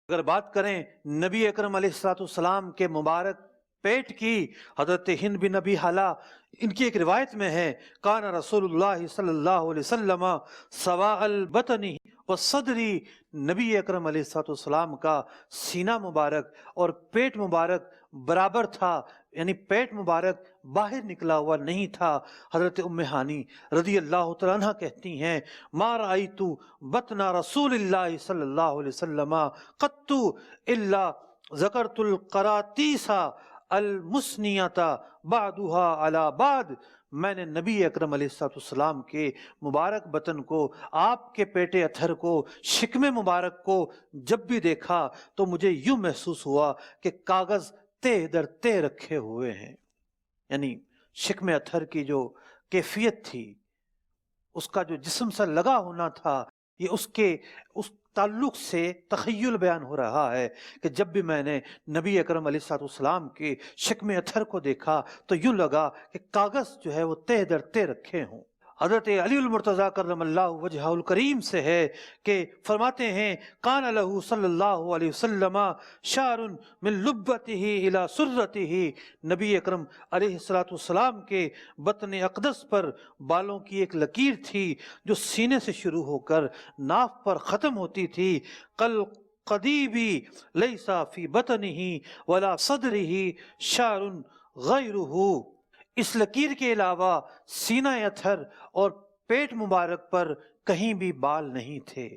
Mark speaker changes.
Speaker 1: اگر بات کریں نبی اکرم علیہ السلام کے مبارک پیٹ کی، حضرت ہند بن نبی حالہ ان کی ایک روایت میں ہے، کان رسول اللہ صلی اللہ علیہ وسلم سواء البطن والصدری، نبی اکرم علیہ السلام کا سینہ مبارک اور پیٹ مبارک برابر تھا، یعنی پیٹ مبارک باہر نکلا ہوا نہیں تھا۔ حضرت ام ہانی رضی اللہ تعالیٰ عنہ کہتی ہیں، ما رأیت بطن رسول اللہ صلی اللہ علیہ وسلم قط الا ذکرت القراتیس المسنیۃ بعضها علی بعض، میں نے نبی اکرم علیہ السلام کے مبارک بطن کو، آپ کے پیٹ اتھر کو، شکم مبارک کو جب بھی دیکھا تو مجھے یوں محسوس ہوا کہ کاغذ تہ در تہ رکھے ہوئے ہیں، یعنی شکم اتھر کی جو کیفیت تھی، اس کا جو جسم سے لگا ہونا تھا، یہ اس تعلق سے تخیل بیان ہو رہا ہے کہ جب بھی میں نے نبی اکرم علیہ السلام کے شکم اتھر کو دیکھا تو یوں لگا کہ کاغذ جو ہے وہ تہ در تہ رکھے ہوں۔ حضرت علی المرتضیٰ کرم اللہ وجہہ الکریم سے ہے کہ فرماتے ہیں، کان لہ صلی اللہ علیہ وسلم شعر من لبتہ الی سرتہ، نبی اکرم علیہ السلام کے بطن اقدس پر بالوں کی ایک لکیر تھی جو سینے سے شروع ہو کر ناف پر ختم ہوتی تھی، قل قدیبی لیس فی بطنہ ولا صدرہ شعر غیرہ، اس لکیر کے علاوہ سینہ اتھر اور پیٹ مبارک پر کہیں بھی بال نہیں تھے۔